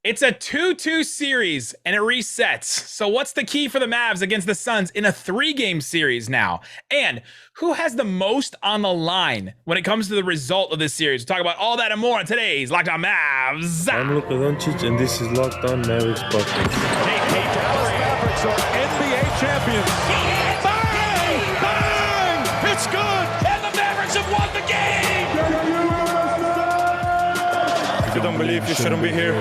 It's a 2-2 series, and it resets. So what's the key for the Mavs against the Suns in a 3-game series now? And who has the most on the line when it comes to the result of this series? We'll talk about all that and more on today's Locked On Mavs. I'm Luka Doncic, and this is Locked On Mavericks podcast. Hey, Dallas Mavericks are NBA champions. Bang! Bang! It's good! And the Mavericks have won the game! If you don't believe, you shouldn't be here.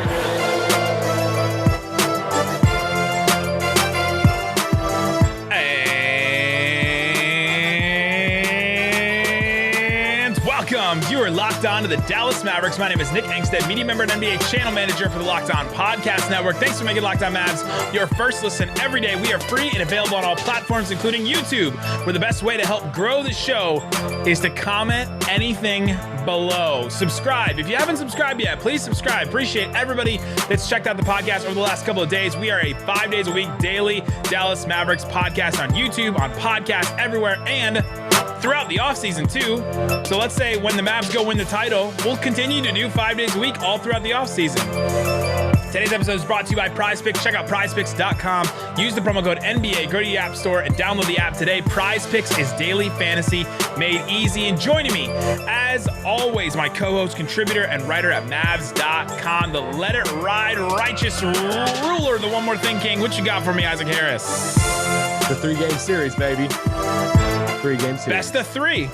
You are locked on to the Dallas Mavericks. My name is Nick Angstadt, media member and NBA channel manager for the Locked On Podcast Network. Thanks for making Locked On Mavs your first listen every day. We are free and available on all platforms, including YouTube, where the best way to help grow the show is to comment anything below. Subscribe. If you haven't subscribed yet, please subscribe. Appreciate everybody that's checked out the podcast over the last couple of days. We are a 5 days a week daily Dallas Mavericks podcast on YouTube, on podcast everywhere, and throughout the offseason too. So let's say when the Mavs go win the title, we'll continue to do 5 days a week all throughout the offseason. Today's episode is brought to you by PrizePicks. Check out prizepicks.com. Use the promo code NBA. Go to the App Store and download the app today. PrizePicks is daily fantasy made easy. And joining me, as always, my co-host, contributor, and writer at Mavs.com, the Let It Ride righteous ruler, the One More Thing King. What you got for me, Isaac Harris? The 3-game series, baby. 3-game series. Best of 3.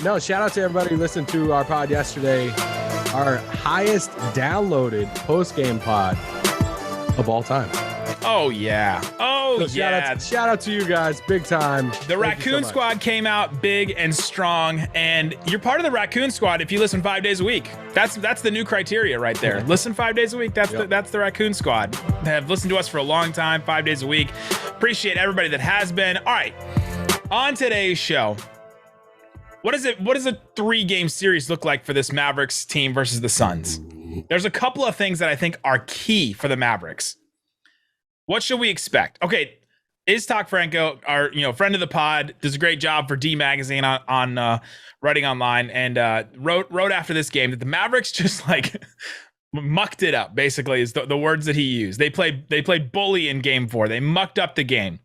No, shout out to everybody who listened to our pod yesterday. Our highest downloaded post-game pod of all time. Oh, yeah. Oh, so yeah. Shout out to you guys. Big time. The Raccoon Squad came out big and strong, and you're part of the Raccoon Squad if you listen 5 days a week. That's the new criteria right there. Listen 5 days a week. That's the Raccoon Squad. They have listened to us for a long time, 5 days a week. Appreciate everybody that has been. All right. On today's show, what does a 3-game series look like for this Mavericks team versus the Suns? There's a couple of things that I think are key for the Mavericks. What should we expect? Okay, Iztok Franco, our friend of the pod, does a great job for D Magazine on writing online, and wrote after this game that the Mavericks just like mucked it up. Basically, is the words that he used. They played bully in Game 4. They mucked up the game.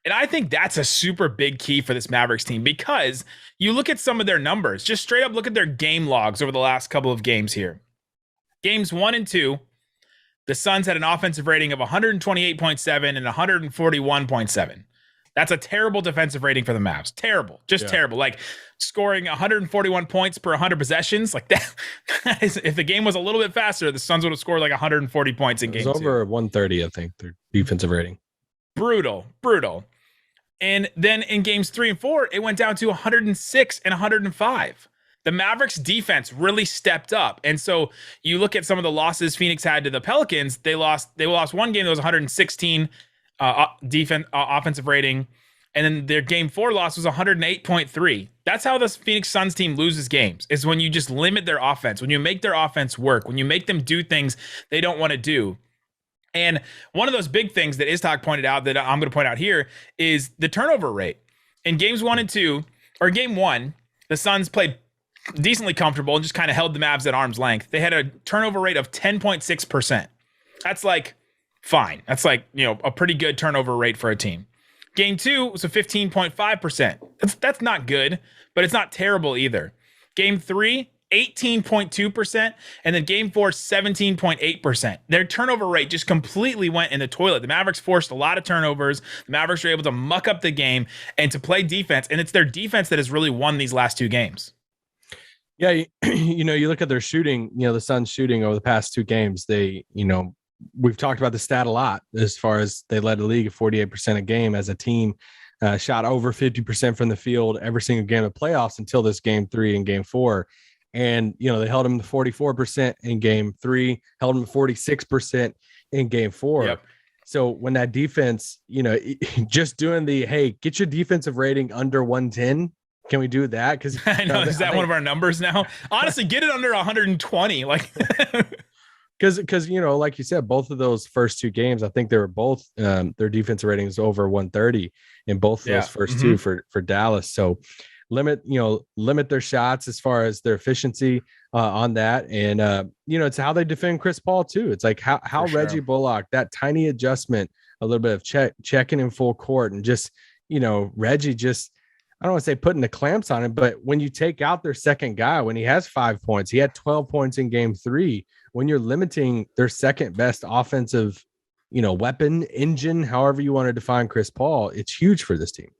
And I think that's a super big key for this Mavericks team, because you look at some of their numbers, just straight up look at their game logs over the last couple of games here. Games 1 and 2, the Suns had an offensive rating of 128.7 and 141.7. That's a terrible defensive rating for the Mavs. Terrible. Just terrible. Like scoring 141 points per 100 possessions. Like that is, if the game was a little bit faster, the Suns would have scored like 140 points in game 2. It was over 130, I think, their defensive rating. Brutal. And then in games 3 and 4, it went down to 106 and 105. The Mavericks defense really stepped up. And so you look at some of the losses Phoenix had to the Pelicans. They lost one game that was 116 offensive rating. And then their game 4 loss was 108.3. That's how the Phoenix Suns team loses games, is when you just limit their offense, when you make their offense work, when you make them do things they don't want to do. And one of those big things that Iztok pointed out that I'm going to point out here is the turnover rate. In games 1 and 2, or game 1, the Suns played decently comfortable and just kind of held the Mavs at arm's length. They had a turnover rate of 10.6%. That's like fine. That's like, a pretty good turnover rate for a team. Game 2 was a 15.5%. That's not good, but it's not terrible either. Game 3, 18.2%, and then game 4, 17.8%. Their turnover rate just completely went in the toilet. The Mavericks forced a lot of turnovers. The Mavericks were able to muck up the game and to play defense, and it's their defense that has really won these last 2 games. Yeah, you look at their shooting, the Suns shooting over the past 2 games. They, we've talked about the stat a lot as far as they led the league at 48% a game as a team. Shot over 50% from the field every single game of playoffs until this game 3 and game 4. And, they held them to 44% in game 3, held them to 46% in game 4. Yep. So when that defense, just doing hey, get your defensive rating under 110. Can we do that? Because I know, is that one of our numbers now? Honestly, get it under 120. Like, because like you said, both of those first 2 games, I think they were both their defensive ratings over 130 in both of those first 2 for Dallas. So limit their shots as far as their efficiency. on that. And, it's how they defend Chris Paul too. It's like how Reggie Bullock, that tiny adjustment, a little bit of checking in full court, and just, Reggie just, I don't want to say putting the clamps on him, but when you take out their second guy, when he has 5 points, he had 12 points in game 3. When you're limiting their second best offensive, weapon, engine, however you want to define Chris Paul, it's huge for this team.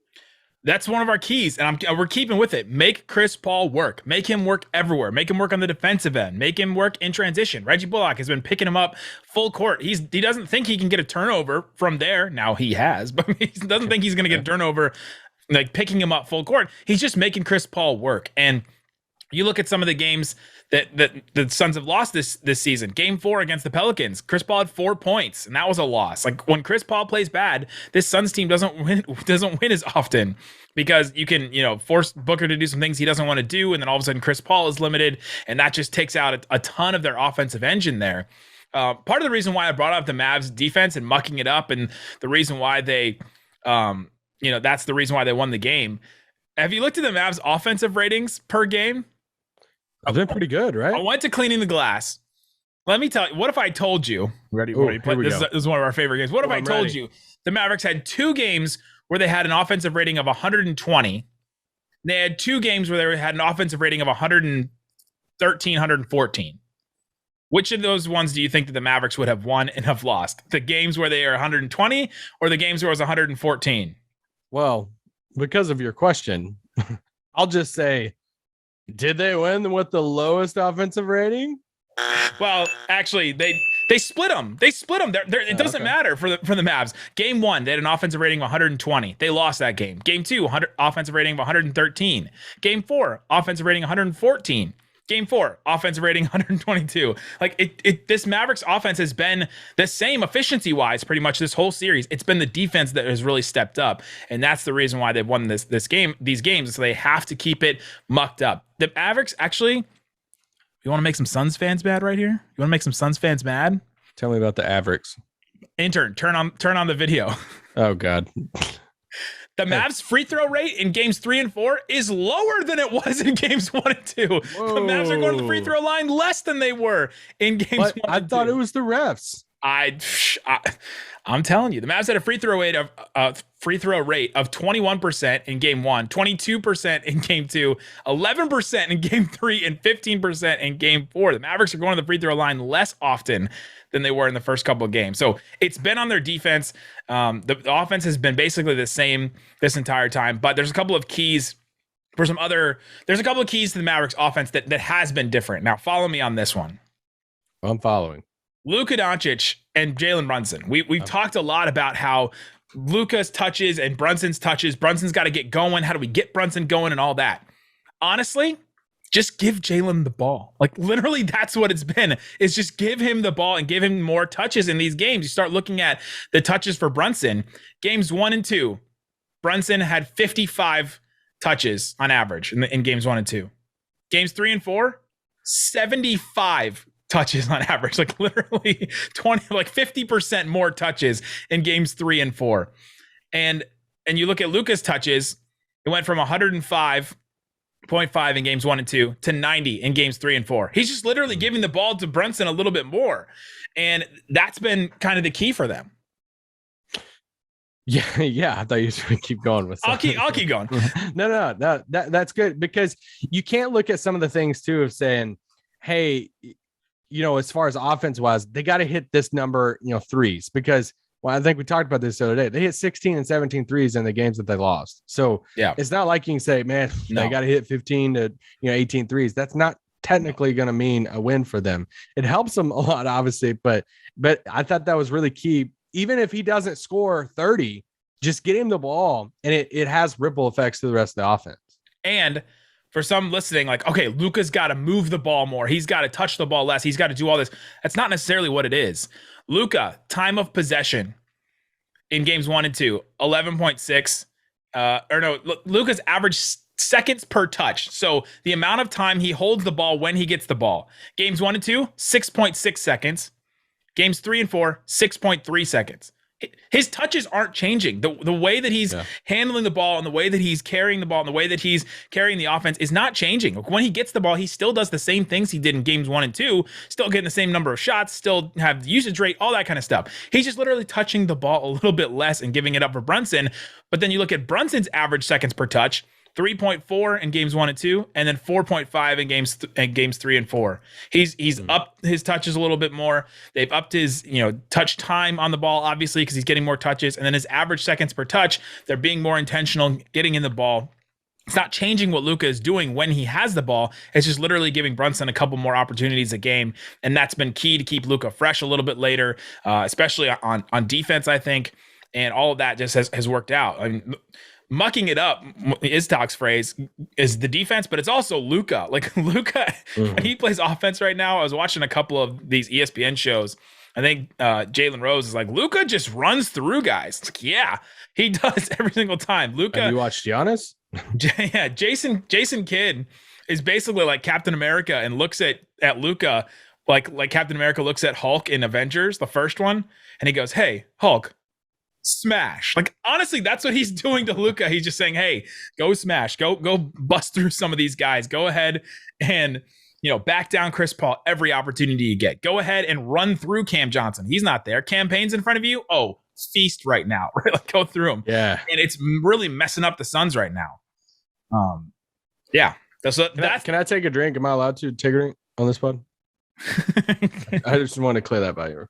That's one of our keys, and we're keeping with it. Make Chris Paul work. Make him work everywhere. Make him work on the defensive end. Make him work in transition. Reggie Bullock has been picking him up full court. He doesn't think he can get a turnover from there. Now he has, but he doesn't think he's going to get a turnover, like picking him up full court. He's just making Chris Paul work. And you look at some of the games that the Suns have lost this season. Game 4 against the Pelicans, Chris Paul had 4 points, and that was a loss. Like, when Chris Paul plays bad, this Suns team doesn't win as often, because you can, force Booker to do some things he doesn't want to do, and then all of a sudden Chris Paul is limited, and that just takes out a ton of their offensive engine there. Part of the reason why I brought up the Mavs defense and mucking it up, and the reason why they, that's the reason why they won the game. Have you looked at the Mavs offensive ratings per game? I've been pretty good, right? I went to Cleaning the Glass. Let me tell you, what if I told you, this is one of our favorite games. What if I told you the Mavericks had 2 games where they had an offensive rating of 120. They had 2 games where they had an offensive rating of 113, 114. Which of those ones do you think that the Mavericks would have won and have lost? The games where they are 120 or the games where it was 114? Well, because of your question, I'll just say, did they win with the lowest offensive rating? Well, actually, they split them. It doesn't matter for the Mavs. Game 1, they had an offensive rating of 120. They lost that game. Game 2, offensive rating of 113. Game 4, offensive rating 114. Game 4, offensive rating 122. Like, this Mavericks offense has been the same efficiency-wise pretty much this whole series. It's been the defense that has really stepped up, and that's the reason why they've won these games. So they have to keep it mucked up. The Mavericks, actually, you want to make some Suns fans mad right here? You want to make some Suns fans mad? Tell me about the Mavericks. Intern, turn on the video. Oh, God. The Mavs free throw rate in games 3 and 4 is lower than it was in games 1 and 2. Whoa. The Mavs are going to the free throw line less than they were in games 1 and 2. I thought it was the refs. I'm telling you, the Mavs had a free throw rate of 21% in game 1, 22% in game 2, 11% in game 3, and 15% in game 4. The Mavericks are going to the free throw line less often than they were in the first couple of games. So it's been on their defense. The offense has been basically the same this entire time, but there's a couple of keys to the Mavericks offense that has been different. Now, follow me on this one. I'm following. Luka Doncic and Jalen Brunson. We've talked a lot about how Luka's touches and Brunson's touches. Brunson's got to get going. How do we get Brunson going and all that? Honestly, just give Jalen the ball. Like, literally, that's what it's been, is just give him the ball and give him more touches in these games. You start looking at the touches for Brunson. Games 1 and 2, Brunson had 55 touches on average in games 1 and 2. Games 3 and 4, 75 touches on average, like literally 50% more touches in games 3 and 4. And you look at Luka's touches, it went from 105.5 in games 1 and 2 to 90 in games 3 and 4. He's just literally giving the ball to Brunson a little bit more. And that's been kind of the key for them. Yeah. I thought you were going to keep going with something. I'll keep going. No. That's good, because you can't look at some of the things too of saying, hey, as far as offense wise, they got to hit this number, threes, because I think we talked about this the other day. They hit 16 and 17 threes in the games that they lost. So yeah, it's not like you can say, man, they got to hit 15 to 18 threes. That's not technically going to mean a win for them. It helps them a lot, obviously, but I thought that was really key. Even if he doesn't score 30, just get him the ball, and it has ripple effects to the rest of the offense. And for some listening, like, okay, Luka's got to move the ball more. He's got to touch the ball less. He's got to do all this. That's not necessarily what it is. Luka, time of possession in games 1 and 2, 11.6. Luka's average seconds per touch. So the amount of time he holds the ball when he gets the ball. Games 1 and 2, 6.6 seconds. Games 3 and 4, 6.3 seconds. his touches aren't changing. The way that he's handling the ball and the way that he's carrying the ball and the way that he's carrying the offense is not changing. When he gets the ball, he still does the same things he did in games 1 and 2, still getting the same number of shots, still have the usage rate, all that kind of stuff. He's just literally touching the ball a little bit less and giving it up for Brunson. But then you look at Brunson's average seconds per touch, 3.4 in games 1 and 2, and then 4.5 in games 3 and 4. He's upped his touches a little bit more. They've upped his touch time on the ball, obviously, because he's getting more touches. And then his average seconds per touch, they're being more intentional, getting in the ball. It's not changing what Luka is doing when he has the ball. It's just literally giving Brunson a couple more opportunities a game, and that's been key to keep Luka fresh a little bit later, especially on defense, I think. And all of that just has worked out. I mean, mucking it up, Iztok's phrase, is the defense, but it's also Luka. Like Luka, when he plays offense right now, I was watching a couple of these ESPN shows. I think Jalen Rose is like, Luka just runs through guys. It's like, yeah, he does every single time. Luka. Have you watched Giannis? Yeah, Jason Kidd is basically like Captain America and looks at Luka like Captain America looks at Hulk in Avengers, the first one, and he goes, "Hey, Hulk, smash." Like, honestly, that's what he's doing to Luka. He's just saying, hey, go smash, go bust through some of these guys, go ahead and back down Chris Paul every opportunity you get, go ahead and run through Cam Johnson. He's not there. Cam Payne's in front of you. Oh, feast right now. Right? Like, go through him. Yeah, and it's really messing up the Suns right now. Yeah, can I take a drink? Am I allowed to take a drink on this pod? I just want to clear that by you.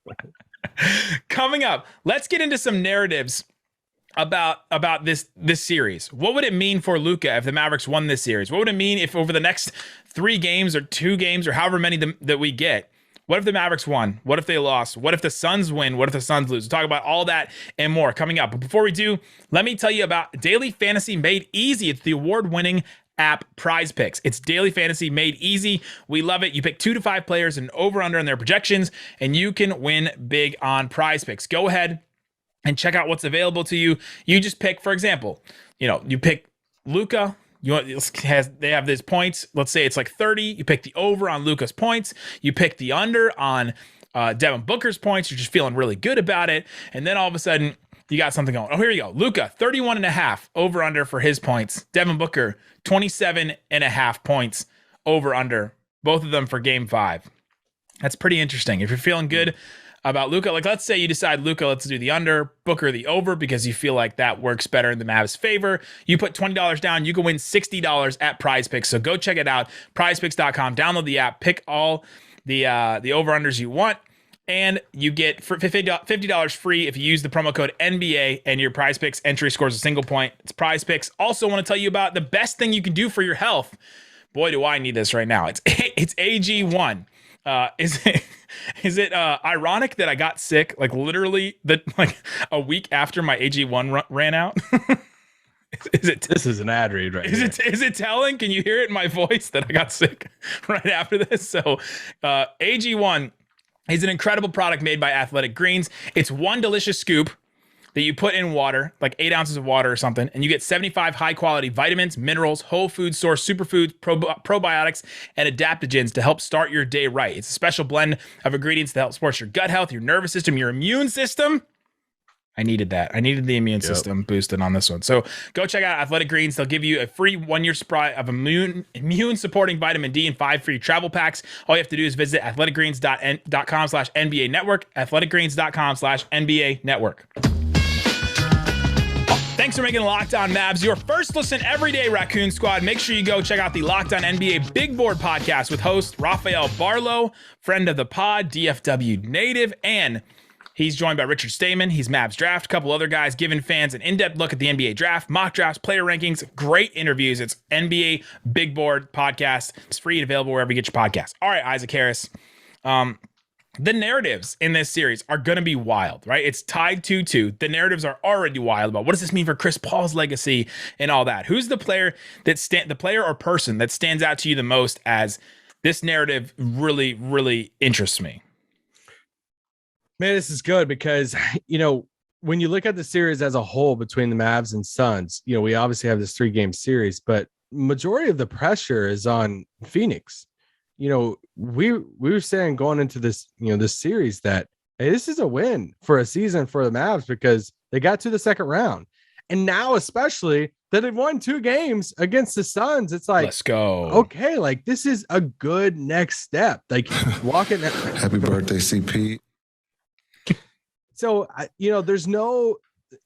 Coming up, let's get into some narratives about this series. What would it mean for Luka if the Mavericks won this series? What would it mean if over the next 3 games or 2 games or however many that we get, what if the Mavericks won? What if they lost? What if the Suns win? What if the Suns lose? We'll talk about all that and more coming up. But before we do, let me tell you about Daily Fantasy Made Easy. It's the award-winning app Prize Picks. It's daily fantasy made easy. We love it. You pick 2 to 5 players and over/under on their projections, and you can win big on Prize Picks. Go ahead and check out what's available to you. You just pick, for example, you pick Luka. They have these points. Let's say it's like 30. You pick the over on Luka's points. You pick the under on Devin Booker's points. You're just feeling really good about it, and then all of a sudden you got something going. Oh, here you go. Luka, 31.5 over under for his points. Devin Booker, 27.5 points over under, both of them for game 5. That's pretty interesting. If you're feeling good about Luka, like let's say you decide Luka, let's do the under, Booker the over, because you feel like that works better in the Mavs' favor. You put $20 down, you can win $60 at Prize Picks. So go check it out, prizepicks.com, download the app, pick all the over-unders you want, and you get $50 free if you use the promo code NBA and your Prize Picks entry scores a single point. It's Prize Picks. Also want to tell you about the best thing you can do for your health. Boy, do I need this right now. It's AG1. Is it ironic that I got sick like literally a week after my AG1 ran out? This is an ad read right here. Is it telling? Can you hear it in my voice that I got sick right after this? So AG1 is an incredible product made by Athletic Greens. It's one delicious scoop that you put in water, like 8 ounces of water or something, and you get 75 high-quality vitamins, minerals, whole food source, superfoods, probiotics, and adaptogens to help start your day right. It's a special blend of ingredients that help support your gut health, your nervous system, your immune system. I needed that. I needed the immune system boosted on this one. So go check out Athletic Greens. They'll give you a free 1-year supply of immune-supporting vitamin D and 5 free travel packs. All you have to do is visit athleticgreens.com/NBA network, athleticgreens.com/NBA network. Thanks for making Locked On Mavs your first listen every day, Raccoon Squad. Make sure you go check out the Locked On NBA Big Board podcast with host Rafael Barlow, friend of the pod, DFW native, and he's joined by Richard Stamen. He's Mavs Draft, a couple other guys giving fans an in-depth look at the NBA draft, mock drafts, player rankings, great interviews. It's NBA Big Board podcast. It's free and available wherever you get your podcasts. All right, Isaac Harris. The narratives in this series are going to be wild, right? It's tied 2-2. The narratives are already wild about what does this mean for Chris Paul's legacy and all that. Who's the player the player or person that stands out to you the most as this narrative really, really interests me? Man, this is good because, when you look at the series as a whole between the Mavs and Suns, we obviously have this 3-game series, but majority of the pressure is on Phoenix. We were saying going into this, this series that hey, this is a win for a season for the Mavs because they got to the second round. And now, especially that they've won 2 games against the Suns, it's like, let's go. Okay, like this is a good next step. Like walking. Happy birthday, CP. So, there's no,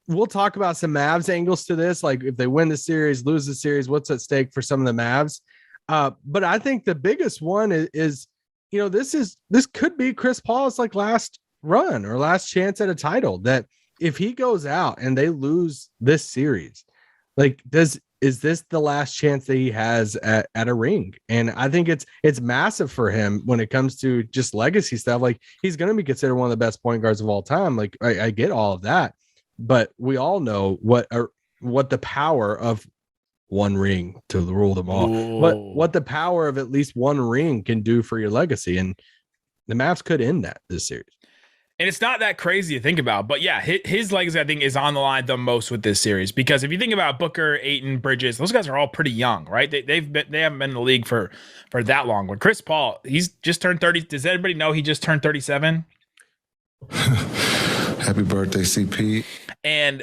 we'll talk about some Mavs angles to this. Like if they win the series, lose the series, what's at stake for some of the Mavs? But I think the biggest one is this could be Chris Paul's like last run or last chance at a title, that if he goes out and they lose this series, like is this the last chance that he has at a ring? And I think it's massive for him when it comes to just legacy stuff. Like he's going to be considered one of the best point guards of all time. Like I get all of that, but we all know what the power of one ring to rule them all. What the power of at least one ring can do for your legacy. And the Mavs could end that this series. And it's not that crazy to think about, but yeah, his legacy, I think, is on the line the most with this series, because if you think about Booker, Ayton, Bridges, those guys are all pretty young, right? They haven't been in the league for that long. But Chris Paul, he's just turned 30. Does everybody know he just turned 37? Happy birthday, CP. And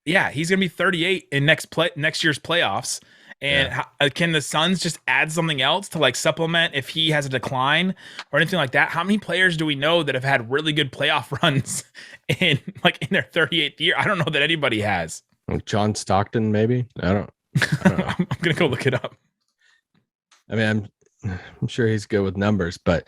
yeah, he's gonna be 38 in next year's playoffs. And can the Suns just add something else to like supplement if he has a decline or anything like that? How many players do we know that have had really good playoff runs in their 38th year? I don't know that anybody has. John Stockton, maybe. I don't know. I'm gonna go look it up. I mean, I'm sure he's good with numbers, but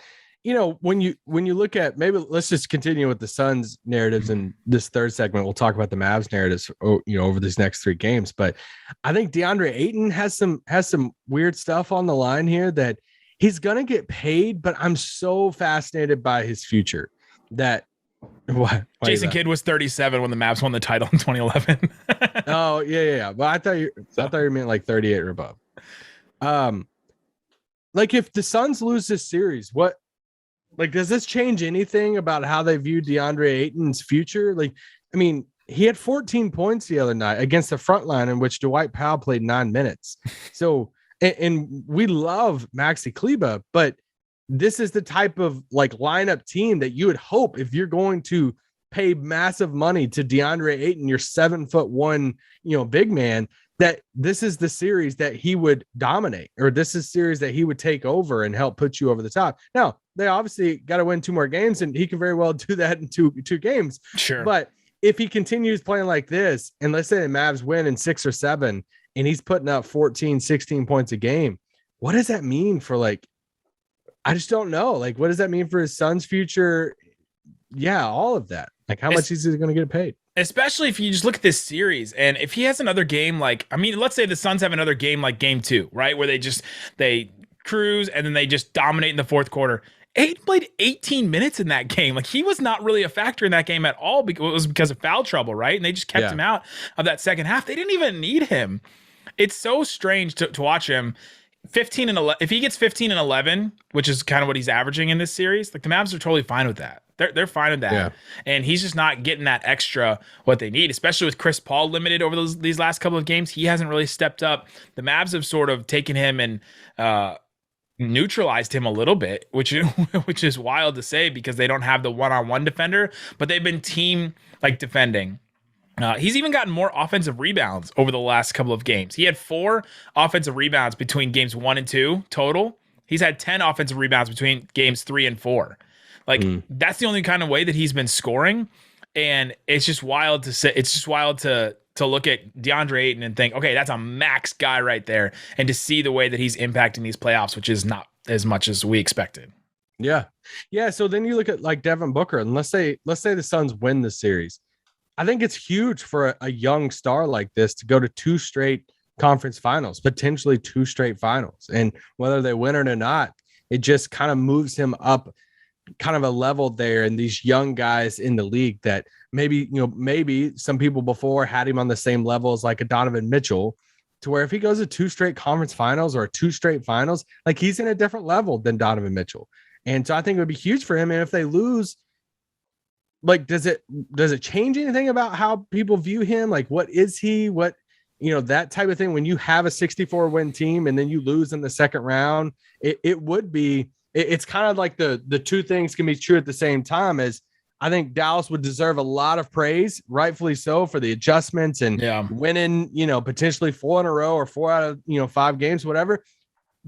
when you look at, maybe let's just continue with the Suns narratives in this third segment. We'll talk about the Mavs narratives, over these next 3 games. But I think DeAndre Ayton has some weird stuff on the line here that he's going to get paid, but I'm so fascinated by his future that Jason Kidd was 37 when the Mavs won the title in 2011. Oh yeah. But I thought you meant like 38 or above. Like if the Suns lose this series, does this change anything about how they view DeAndre Ayton's future? Like, I mean, he had 14 points the other night against the front line in which Dwight Powell played 9 minutes. So, and we love Maxi Kleber, but this is the type of like lineup team that you would hope, if you're going to pay massive money to DeAndre Ayton, your 7'1", big man, that this is the series that he would dominate, or this is series that he would take over and help put you over the top. Now, they obviously got to win 2 more games, and he can very well do that in two games. Sure. But if he continues playing like this, and let's say the Mavs win in 6 or 7, and he's putting up 14, 16 points a game, what does that mean for I just don't know. Like, what does that mean for his son's future? Yeah, all of that. Like, how much is he going to get paid? Especially if you just look at this series, and if he has another game, let's say the Suns have another game like game 2, right? Where they cruise and then they just dominate in the fourth quarter. Ayton played 18 minutes in that game. Like, he was not really a factor in that game at all, because it was because of foul trouble, right? And they just kept him out of that second half. They didn't even need him. It's so strange to watch him. 15 and 11. If he gets 15 and 11, which is kind of what he's averaging in this series, like the Mavs are totally fine with that. They're fine with that. Yeah. And he's just not getting that extra what they need, especially with Chris Paul limited over these last couple of games. He hasn't really stepped up. The Mavs have sort of taken him and neutralized him a little bit, which is wild to say, because they don't have the one-on-one defender, but they've been team defending. He's even gotten more offensive rebounds over the last couple of games. He had 4 offensive rebounds between games 1 and 2 total. He's had 10 offensive rebounds between games 3 and 4. That's the only kind of way that he's been scoring. And it's just wild to say. It's just wild to look at DeAndre Ayton and think, okay, that's a max guy right there. And to see the way that he's impacting these playoffs, which is not as much as we expected. Yeah. Yeah. So then you look at Devin Booker, and let's say the Suns win the series. I think it's huge for a young star like this to go to 2 straight conference finals, potentially 2 straight finals. And whether they win it or not, it just kind of moves him up kind of a level there. And these young guys in the league that maybe some people before had him on the same level as like a Donovan Mitchell, to where if he goes to 2 straight conference finals or 2 straight finals, like he's in a different level than Donovan Mitchell. And so I think it would be huge for him. And if they lose, does it change anything about how people view him? Like, what is he? That type of thing. When you have a 64 win team and then you lose in the second round, it's kind of like the 2 things can be true at the same time. As I think Dallas would deserve a lot of praise, rightfully so, for the adjustments and winning, potentially 4 in a row or 4 out of, 5 games, whatever.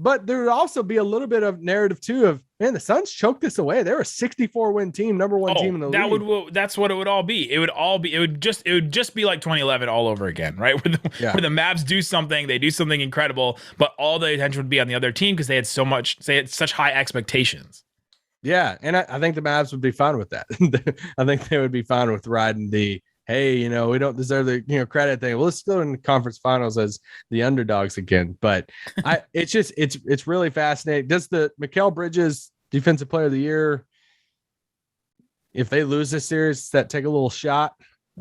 But there would also be a little bit of narrative too of, man, the Suns choked this away. They're a 64-win team, number one team in the league. That's what it would all be. It would just be like 2011 all over again, right? Where the Mavs do something, they do something incredible, but all the attention would be on the other team because they had such high expectations. Yeah, and I think the Mavs would be fine with that. I think they would be fine with riding the, hey, we don't deserve the credit thing. Well, let's go in the conference finals as the underdogs again. But it's really fascinating. Does the Mikal Bridges Defensive Player of the Year, if they lose this series, does that take a little shot?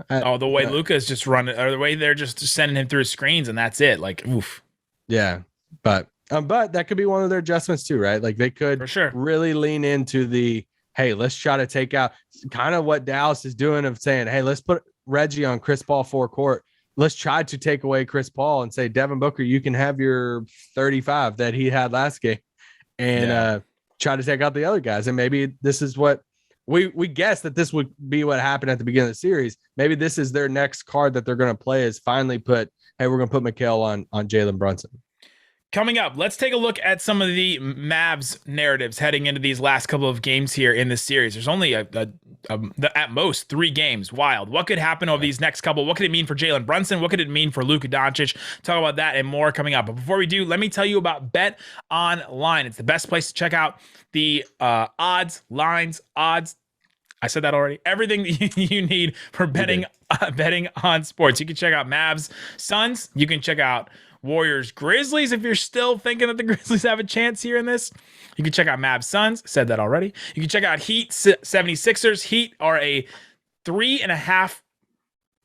The way Luka is just running, or the way they're just sending him through screens, and that's it. Like, oof. Yeah, but that could be one of their adjustments too, right? Like they could for sure really lean into the, hey, let's try to take out kind of what Dallas is doing of saying, hey, let's put Reggie on Chris Paul forecourt. Let's try to take away Chris Paul and say, Devin Booker, you can have your 35 that he had last game and try to take out the other guys. And maybe this is what we guess that this would be what happened at the beginning of the series. Maybe this is their next card that they're going to play is finally put, hey, we're going to put Mikal on Jalen Brunson. Coming up, let's take a look at some of the Mavs narratives heading into these last couple of games here in this series. There's only at most 3 games. Wild. What could happen over these next couple? What could it mean for Jalen Brunson? What could it mean for Luka Doncic? Talk about that and more coming up. But before we do, let me tell you about BetOnline. It's the best place to check out the odds, lines, odds. I said that already. Everything you need for betting on sports. You can check out Mavs, Suns. You can check out Warriors, Grizzlies, if you're still thinking that the Grizzlies have a chance here in this. You can check out Mavs, Suns. Said that already. You can check out Heat, 76ers. Heat are a 3.5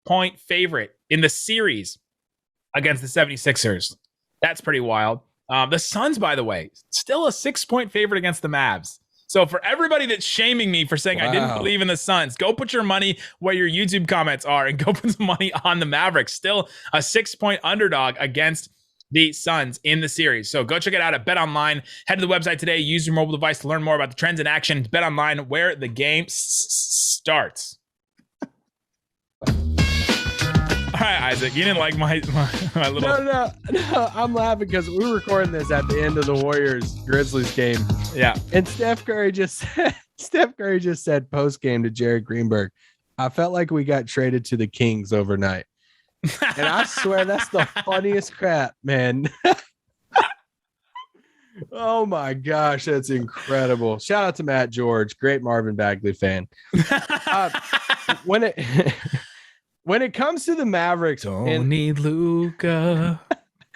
point favorite in the series against the 76ers. That's pretty wild. The Suns, by the way, still a 6-point favorite against the Mavs. So for everybody that's shaming me for saying I didn't believe in the Suns, go put your money where your YouTube comments are and go put some money on the Mavericks. Still a 6-point underdog against the Suns in the series. So go check it out at BetOnline. Head to the website today. Use your mobile device to learn more about the trends in action. It's BetOnline, where the game starts. All right, Isaac, you didn't like my little... No, I'm laughing because we were recording this at the end of the Warriors-Grizzlies game. Yeah. And Steph Curry just said post-game to Jared Greenberg, I felt like we got traded to the Kings overnight. And I swear that's the funniest crap, man. Oh my gosh, that's incredible. Shout out to Matt George, great Marvin Bagley fan. When it comes to the Mavericks, don't need Luka.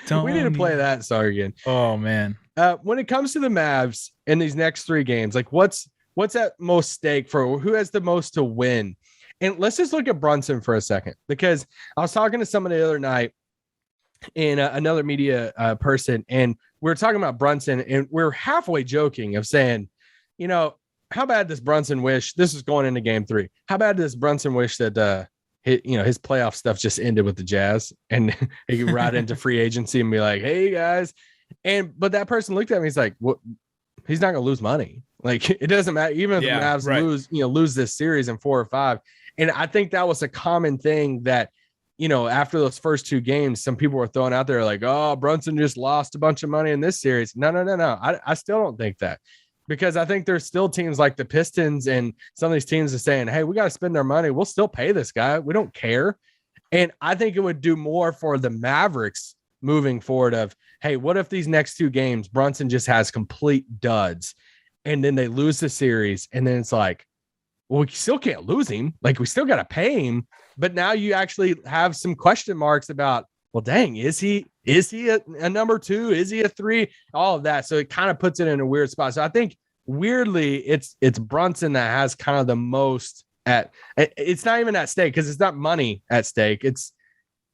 We need to play that song again. Oh man. When it comes to the Mavs in these next 3 games, like what's at most stake for who has the most to win? And let's just look at Brunson for a second, because I was talking to someone the other night and another media person, and we were talking about Brunson, and we're halfway joking of saying, how bad does Brunson wish this is going into game 3? How bad does Brunson wish that his playoff stuff just ended with the Jazz and he could ride into free agency and be like, hey guys. But that person looked at me, he's like, what? He's not going to lose money. Like, it doesn't matter. Even if the Mavs lose this series in 4 or 5. And I think that was a common thing that, after those first 2 games, some people were throwing out there like, oh, Brunson just lost a bunch of money in this series. No. I still don't think that. Because I think there's still teams like the Pistons and some of these teams are saying, hey, we got to spend our money. We'll still pay this guy. We don't care. And I think it would do more for the Mavericks moving forward of, hey, what if these next 2 games, Brunson just has complete duds and then they lose the series. And then it's like, well, we still can't lose him. Like, we still got to pay him. But now you actually have some question marks about, well, dang, is he a number 2? Is he a 3? All of that. So it kind of puts it in a weird spot. So I think weirdly, it's Brunson that has kind of the most it's not even at stake because it's not money at stake. It's,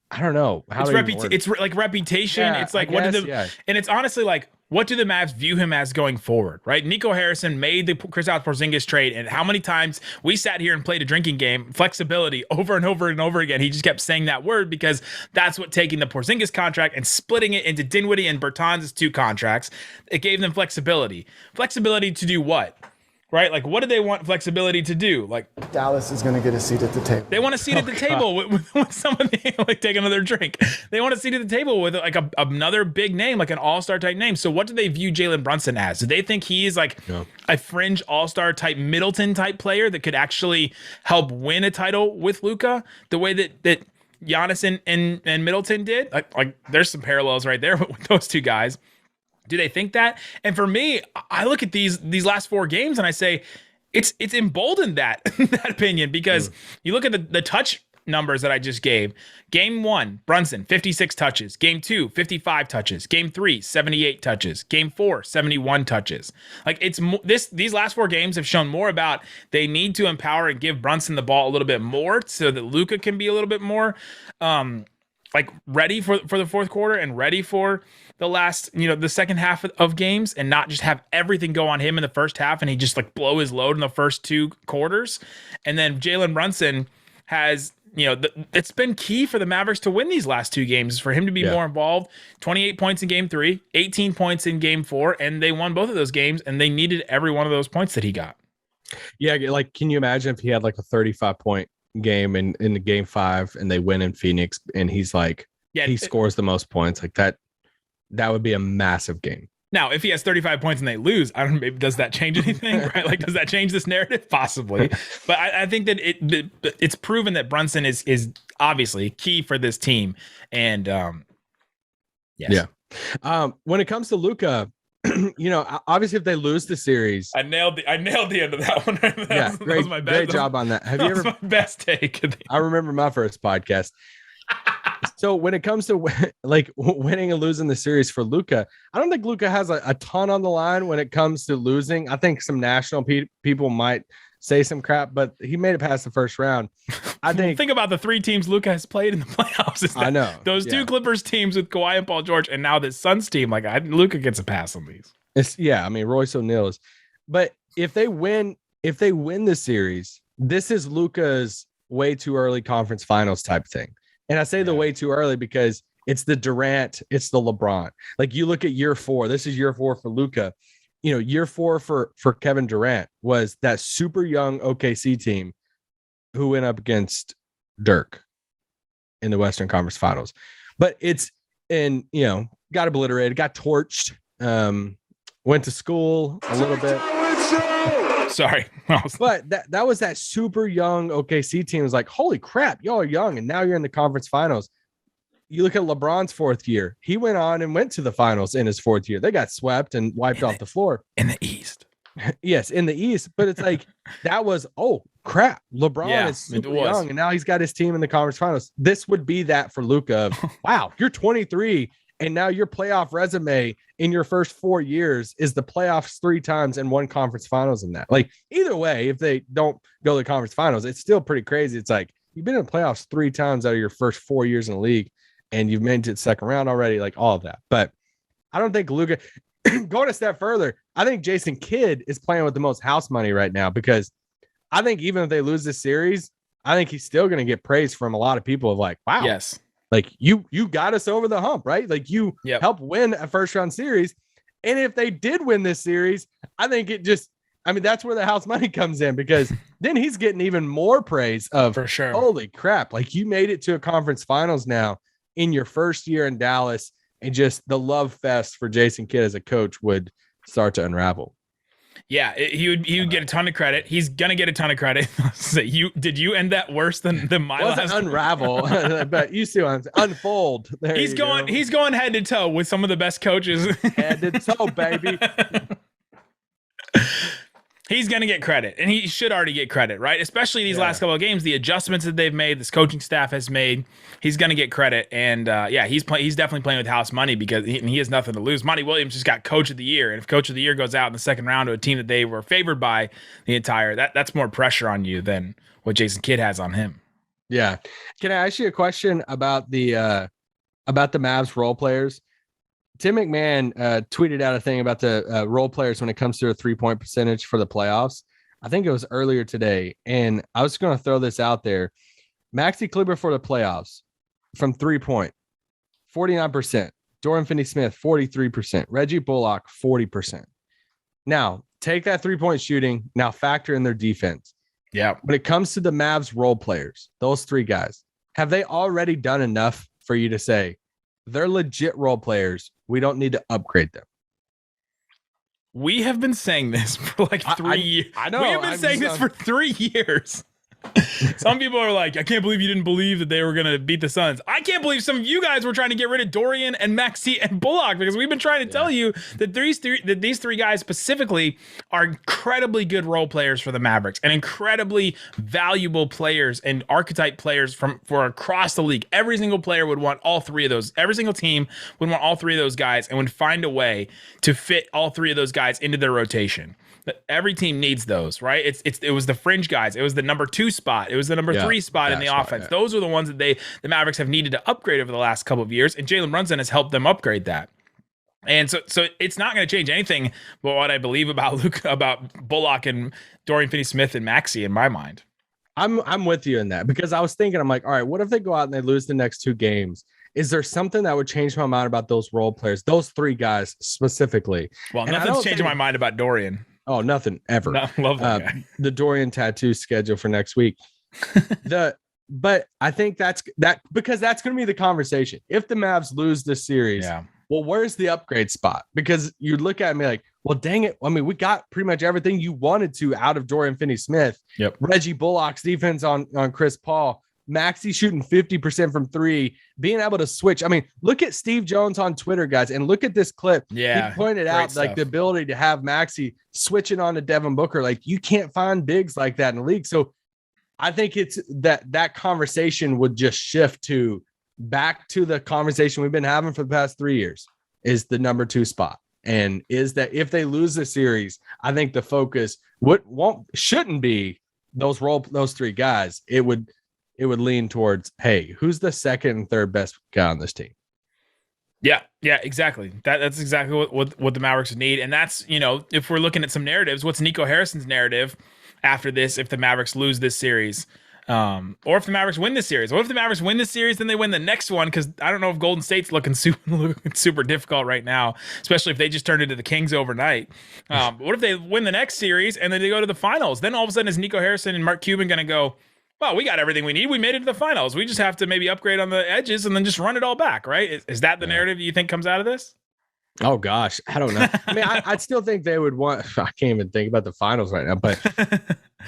I don't know. It's like reputation. Yeah, it's like, and it's honestly like, what do the Mavs view him as going forward, right? Nico Harrison made the Kristaps Porzingis trade, and how many times we sat here and played a drinking game, flexibility, over and over and over again. He just kept saying that word because that's what taking the Porzingis contract and splitting it into Dinwiddie and Bertans' 2 contracts, it gave them flexibility. Flexibility to do what? right? Like, what do they want flexibility to do? Like, Dallas is going to get a seat at the table. they want a seat at the table with someone, like, take another drink. They want a seat at the table with like another big name, like an all-star type name. So what do they view Jalen Brunson as? Do they think he's like a fringe all-star type Middleton type player that could actually help win a title with Luka the way that Giannis and Middleton did? Like there's some parallels right there with those two guys. Do they think that? And for me, I look at these last 4 games and I say it's emboldened that opinion, because you look at the touch numbers that I just gave. Game 1, Brunson, 56 touches. Game 2, 55 touches. Game 3, 78 touches. Game 4, 71 touches. Like, it's these last 4 games have shown more about they need to empower and give Brunson the ball a little bit more so that Luka can be a little bit more like ready for the fourth quarter and ready for the last, the second half of games, and not just have everything go on him in the first half and he just like blow his load in the first 2 quarters. And then Jalen Brunson has, it's been key for the Mavericks to win these last 2 games, for him to be more involved. 28 points in game 3, 18 points in game 4, and they won both of those games, and they needed every one of those points that he got. Yeah, like, can you imagine if he had like a 35-point game in the game 5 and they win in Phoenix and he's like, he scores the most points, like that would be a massive game. Now, if he has 35 points and they lose, I don't know, maybe does that change anything, right? Like, does that change this narrative? Possibly. But I think that it's proven that Brunson is obviously key for this team. And yes. Yeah. When it comes to Luka, obviously if they lose the series, I nailed the end of that one. That was my best, great job on that. Have you ever? My best take. I remember my first podcast. So when it comes to like winning and losing the series for Luka, I don't think Luka has a ton on the line when it comes to losing. I think some national people might say some crap, but he made it past the first round. I think about the 3 teams Luka has played in the playoffs. I know those 2 Clippers teams with Kawhi and Paul George, and now this Suns team. Like, Luka gets a pass on these. Royce O'Neal is. But if they win the series, this is Luka's way too early conference finals type thing. And I say the way too early because it's the Durant, it's the LeBron. Like, you look at year 4. This is year 4 for Luka. Year 4 for Kevin Durant was that super young OKC team who went up against Dirk in the Western Conference Finals. But got obliterated, got torched, went to school a little bit. Sorry. But that was that super young OKC team. It was like, holy crap, y'all are young, and now you're in the conference finals. You look at LeBron's 4th year. He went on and went to the finals in his 4th year. They got swept and wiped off the floor. In the East. Yes, in the East. But it's like, that was, oh, crap. LeBron is super young, and now he's got his team in the conference finals. This would be that for Luka. Wow, you're 23, and now your playoff resume in your first 4 years is the playoffs 3 times and 1 conference finals in that. Like, either way, if they don't go to the conference finals, it's still pretty crazy. It's like, you've been in the playoffs 3 times out of your first 4 years in the league, and you've made it to the second round already, like all of that. But I don't think Luka, going a step further, I think Jason Kidd is playing with the most house money right now, because I think even if they lose this series, I think he's still going to get praise from a lot of people of like, wow, yes, like you got us over the hump, right? Like, you helped win a first round series. And if they did win this series, I think that's where the house money comes in, because then he's getting even more praise of, for sure, holy crap, like, you made it to a conference finals now in your first year in Dallas, and just the love fest for Jason Kidd as a coach would start to unravel. Yeah, he would get a ton of credit. He's gonna get a ton of credit. Did you end that worse than my last? Unravel, but you see what I'm saying. Unfold. He's going head to toe with some of the best coaches. Head to toe, baby. He's going to get credit, and he should already get credit, right? Especially these last couple of games, the adjustments that they've made, this coaching staff has made. He's going to get credit, and he's definitely playing with house money, because he has nothing to lose. Monty Williams just got Coach of the Year, and if Coach of the Year goes out in the second round to a team that they were favored by the entire, that's more pressure on you than what Jason Kidd has on him. Yeah. Can I ask you a question about the Mavs role players? Tim McMahon tweeted out a thing about the role players when it comes to a 3-point percentage for the playoffs. I think it was earlier today. And I was going to throw this out there. Maxi Kleber for the playoffs from 3-point, 49%. Dorian Finney-Smith, 43%. Reggie Bullock, 40%. Now, take that 3-point shooting, now factor in their defense. Yeah. When it comes to the Mavs role players, those 3 guys, have they already done enough for you to say they're legit role players? We don't need to upgrade them. We have been saying this for like 3 years. I know. We have been saying this for 3 years. Some people are like, I can't believe you didn't believe that they were going to beat the Suns. I can't believe some of you guys were trying to get rid of Dorian and Maxey and Bullock, because we've been trying to tell you that these three guys specifically are incredibly good role players for the Mavericks and incredibly valuable players and archetype players for across the league. Every single player would want all 3 of those. Every single team would want all 3 of those guys and would find a way to fit all 3 of those guys into their rotation. Every team needs those, right? It was the fringe guys. It was the number 2 spot. It was the number 3 spot in the offense. Those are the ones that the Mavericks have needed to upgrade over the last couple of years, and Jalen Brunson has helped them upgrade that. And so it's not going to change anything but what I believe about Bullock and Dorian Finney-Smith and Maxey in my mind. I'm with you in that, because I was thinking, I'm like, all right, what if they go out and they lose the next 2 games? Is there something that would change my mind about those role players, those 3 guys specifically? Well, nothing's changing my mind about Dorian. Oh, nothing ever. No, love that guy. The Dorian tattoo schedule for next week. But I think that's because that's going to be the conversation. If the Mavs lose this series, well, where's the upgrade spot? Because you look at me like, well, dang it. I mean, we got pretty much everything you wanted to out of Dorian Finney-Smith. Yep. Reggie Bullock's defense on Chris Paul. Maxey shooting 50% from 3, being able to switch. I mean, look at Steve Jones on Twitter, guys, and look at this clip. Yeah, he pointed out stuff. like the ability to have Maxey switching on to Devin Booker. Like, you can't find bigs like that in the league. So I think it's that conversation would just shift back to the conversation we've been having for the past 3 years, is the number 2 spot. And is that if they lose the series, I think the focus shouldn't be those 3 guys. It would lean towards, hey, who's the second and third best guy on this team? Yeah, exactly. That's exactly what the Mavericks need. And that's, if we're looking at some narratives, what's Nico Harrison's narrative after this if the Mavericks lose this series? Or if the Mavericks win this series? What if the Mavericks win this series, then they win the next one? Because I don't know if Golden State's looking super difficult right now, especially if they just turned into the Kings overnight. But what if they win the next series and then they go to the finals? Then all of a sudden is Nico Harrison and Mark Cuban going to go, well, we got everything we need. We made it to the finals. We just have to maybe upgrade on the edges and then just run it all back, right? Is that the narrative you think comes out of this? Oh, gosh. I don't know. I mean, I'd still think they would want – I can't even think about the finals right now. But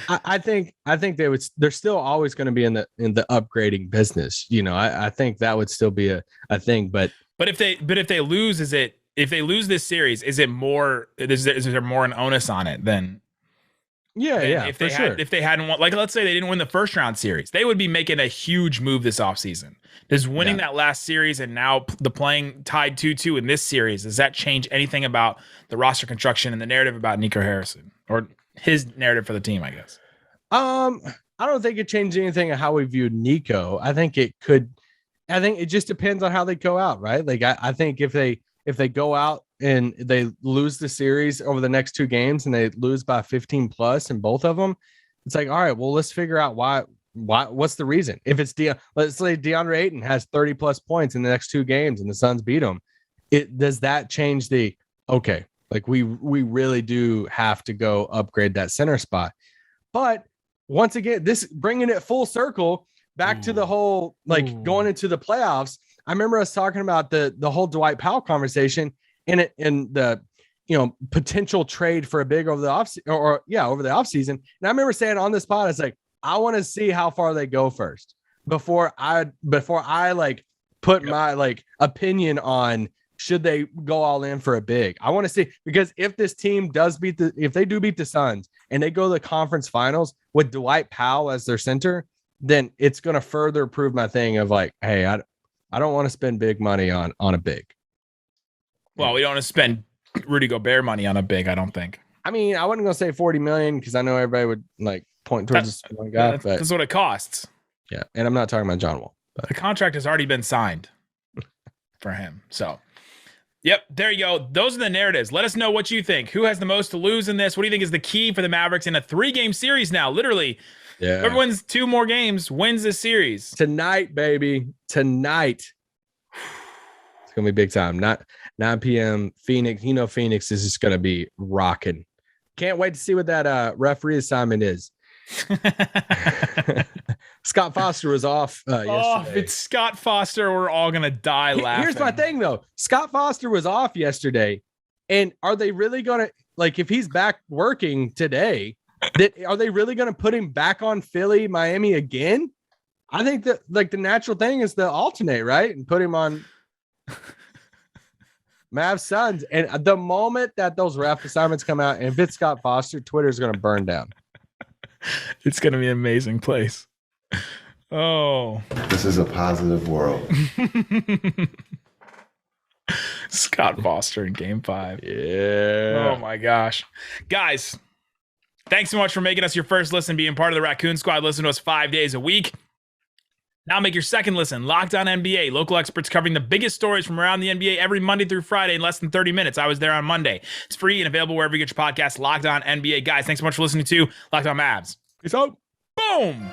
I think they would – they're still always going to be in the upgrading business. I think that would still be a thing. But if they lose, if they lose this series, is there more an onus on it than – If they hadn't won, like, let's say they didn't win the first round series, they would be making a huge move this offseason. Does winning that last series and now the playing tied 2-2 in this series, does that change anything about the roster construction and the narrative about Nico Harrison, or his narrative for the team, I guess? I don't think it changed anything of how we view Nico. I think it could. I think it just depends on how they go out, right? Like, I think if they go out and they lose the series over the next 2 games and they lose by 15 plus in both of them, it's like, all right, well, let's figure out why, what's the reason? If it's let's say Deandre Ayton has 30 plus points in the next 2 games and the Suns beat them, does that change okay, like we really do have to go upgrade that center spot. But once again, this bringing it full circle back to the whole, going into the playoffs. I remember us talking about the whole Dwight Powell conversation in the potential trade for a big over the offseason. And I remember saying on the spot, it's like, I want to see how far they go first before I put my opinion on should they go all in for a big. I want to see, because if this team if they do beat the Suns and they go to the conference finals with Dwight Powell as their center, then it's going to further prove my thing of like, hey, I don't want to spend big money on a big. Well, we don't want to spend Rudy Gobert money on a big, I don't think. I mean, I wasn't going to say 40 million because I know everybody would point towards this one guy. But that's what it costs. Yeah. And I'm not talking about John Wall. But the contract has already been signed for him. So, yep, there you go. Those are the narratives. Let us know what you think. Who has the most to lose in this? What do you think is the key for the Mavericks in a 3-game series now? Literally, whoever wins 2 more games wins this series. Tonight, baby. Tonight. It's going to be big time. 9 p.m. Phoenix. Phoenix is just going to be rocking Can't wait to see what that referee assignment is. Scott Foster was off yesterday. If it's Scott Foster, we're all gonna die laughing. Here's my thing though. Scott Foster was off yesterday. And are they really gonna, like, if he's back working today, are they really gonna put him back on Philly, Miami again? I think that like the natural thing is to alternate, right? And put him on Mavs Suns. And the moment that those ref assignments come out, and if it's Scott Foster, Twitter's gonna burn down. It's gonna be an amazing place. Oh, This is a positive world. Scott Foster in Game 5. Yeah. Oh my gosh, guys! Thanks so much for making us your first listen, being part of the Raccoon Squad. Listen to us 5 days a week. Now make your second listen. Locked On NBA. Local experts covering the biggest stories from around the NBA every Monday through Friday in less than 30 minutes. I was there on Monday. It's free and available wherever you get your podcasts. Locked On NBA. Guys, thanks so much for listening to Locked On Mavs. Peace out. Boom!